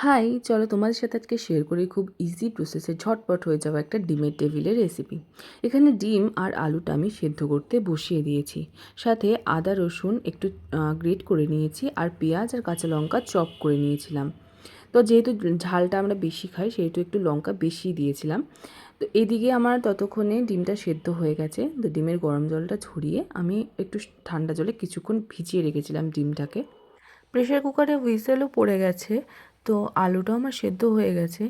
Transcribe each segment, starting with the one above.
High, চলো তোমাদের সাথে আজকে শেয়ার করি খুব ইজি প্রসেসে ঝটপট হয়ে যাওয়া একটা ডিমের টেবিলের রেসিপি। এখানে ডিম আর আলুটা আমি সেদ্ধ করতে বসিয়ে দিয়েছি, সাথে আদা রসুন একটু গ্রেট করে নিয়েছি, আর পেঁয়াজ আর কাঁচা লঙ্কা চপ করে নিয়েছিলাম। তো যেহেতু ঝালটা আমরা বেশি খাই সেহেতু একটু লঙ্কা বেশি দিয়েছিলাম। তো এদিকে আমার ততক্ষণে ডিমটা সেদ্ধ হয়ে গেছে। তো ডিমের গরম জলটা ঝরিয়ে আমি একটু ঠান্ডা জলে কিছুক্ষণ ভিজিয়ে রেখেছিলাম ডিমটাকে। প্রেশার কুকারে হুইসেলও পড়ে গেছে, তো আলুটাও আমার সেদ্ধ হয়ে গেছে।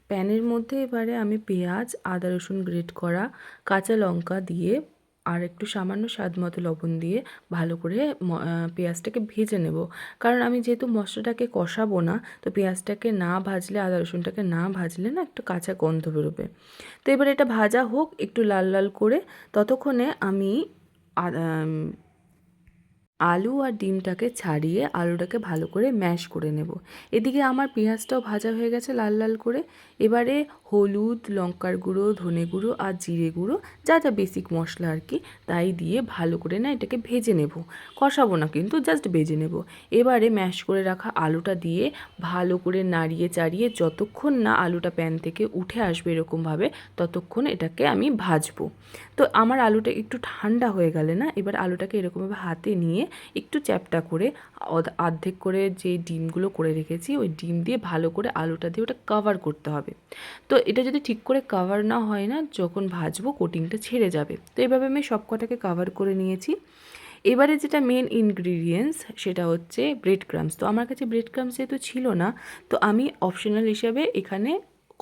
প্যানের মধ্যে এবারে আমি পেঁয়াজ, আদা রসুন গ্রেট করা, কাঁচা লঙ্কা দিয়ে আর একটু সামান্য স্বাদ মতো লবণ দিয়ে ভালো করে পেঁয়াজটাকে ভেজে নেব। কারণ আমি যেহেতু মশলাটাকে কষাবো না, তো পেঁয়াজটাকে না ভাজলে, আদা রসুনটাকে না ভাজলে না একটু কাঁচা গন্ধ বেরোবে। তো এবার এটা ভাজা হোক একটু লাল লাল করে। ততক্ষণে আমি আলু আর ডিমটাকে ছাড়িয়ে আলুটাকে ভালো করে ম্যাশ করে নেব। এদিকে আমার পেঁয়াজটাও ভাজা হয়ে গেছে লাল লাল করে। এবারে হলুদ, লঙ্কার গুঁড়ো, ধনে গুঁড়ো আর জিরে গুঁড়ো, যা যা বেসিক মশলা আর কি, তাই দিয়ে ভালো করে না এটাকে ভেজে নেব। কষাবো না কিন্তু, জাস্ট ভেজে নেব। এবারে ম্যাশ করে রাখা আলুটা দিয়ে ভালো করে নাড়িয়ে চাড়িয়ে যতক্ষণ না আলুটা প্যান থেকে উঠে আসবে এরকমভাবে, ততক্ষণ এটাকে আমি ভাজবো। তো আমার আলুটা একটু ঠান্ডা হয়ে গেলে না, এবার আলুটাকে এরকমভাবে হাতে নিয়ে একটু চ্যাপ্টা করে অর্ধেক করে যে ডিমগুলো করে রেখেছি ওই ডিম দিয়ে ভালো করে আলুটা দিয়ে ওটা কভার করতে হবে। তো এটা যদি ঠিক করে কভার না হয় না, যখন ভাজবো কোটিংটা ছেড়ে যাবে। তো এইভাবে আমি সব কটাকে কভার করে নিয়েছি। এবারে যেটা মেন ইনগ্রিডিয়েন্টস সেটা হচ্ছে ব্রেড ক্রাম্বস। তো আমার কাছে ব্রেড ক্রাম্বস যেহেতু ছিল না, তো আমি অপশনাল হিসাবে এখানে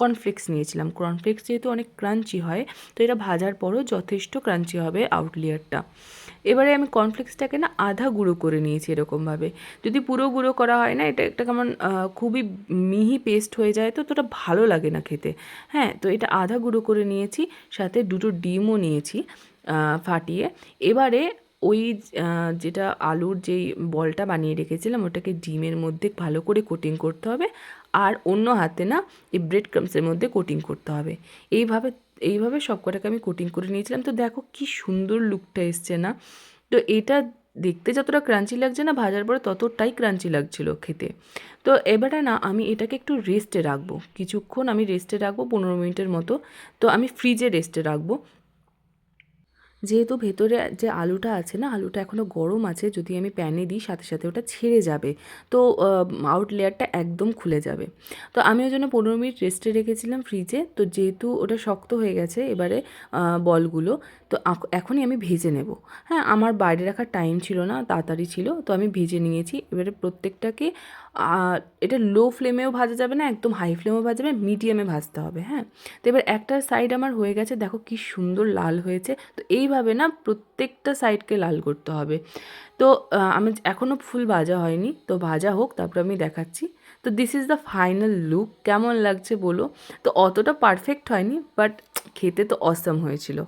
কর্নফ্লেক্স নিয়েছিলাম। কর্নফ্লেক্স যেহেতু অনেক ক্রাঞ্চি হয়, তো এটা ভাজার পরও যথেষ্ট ক্রাঞ্চি হবে আউট লেয়ারটা। এবারে আমি কর্নফ্লেক্সটাকে না আধা গুঁড়ো করে নিয়েছি এরকমভাবে। যদি পুরো গুঁড়ো করা হয় না, এটা একটা কেমন খুবই মিহি পেস্ট হয়ে যায়, তো ওটা ভালো লাগে না খেতে। হ্যাঁ, তো এটা আধা গুঁড়ো করে নিয়েছি, সাথে দুটো ডিমও নিয়েছি ফাটিয়ে। এবারে ওই যেটা আলুর যেই বলটা বানিয়ে রেখেছিলাম ওটাকে ডিমের মধ্যে ভালো করে কোটিং করতে হবে, আর অন্য হাতে না এই ব্রেড ক্রাম্বসের মধ্যে কোটিং করতে হবে। এইভাবে এইভাবে সব কটাকে আমি কোটিং করে নিয়েছিলাম। তো দেখো কি সুন্দর লুকটা এসছে না? তো এটা দেখতে যতটা ক্রাঞ্চি লাগছে না, ভাজার পরে ততটাই ক্রাঞ্চি লাগছিল খেতে। তো এবারে না আমি এটাকে একটু রেস্টে রাখবো, কিছুক্ষণ আমি রেস্টে রাখবো, 15 মিনিটের মতো। তো আমি ফ্রিজে রেস্টে রাখবো, যেহেতু ভেতরে যে আলুটা আছে না, আলুটা এখনও গরম আছে, যদি আমি প্যানে দিই সাথে সাথে ওটা ছেড়ে যাবে, তো আউট লেয়ারটা একদম খুলে যাবে। তো আমি ওই জন্য 15 মিনিট রেস্টে রেখেছিলাম ফ্রিজে। তো যেহেতু ওটা শক্ত হয়ে গেছে এবারে বলগুলো, তো এখনই আমি ভেজে নেব। হ্যাঁ, আমার বাইরে রাখার টাইম ছিল না, তাড়াতাড়ি ছিল, তো আমি ভেজে নিয়েছি। এবারে প্রত্যেকটাকে এটা লো ফ্লেমেও ভাজা যাবে না, একদম হাই ফ্লেমেও ভাজা যাবে, মিডিয়ামে ভাজতে হবে। হ্যাঁ, তো এবার একটা সাইড আমার হয়ে গেছে, দেখো কি সুন্দর লাল হয়েছে। তো এইভাবে না প্রত্যেকটা সাইডকে লাল করতে হবে। তো আমি এখনও ফুল ভাজা হয়নি, তো ভাজা হোক তারপর আমি দেখাচ্ছি। তো this is the final look. কেমন লাগছে বলো? তো অতটা পারফেক্ট হয়নি, বাট খেতে তো অসাম হয়েছিল।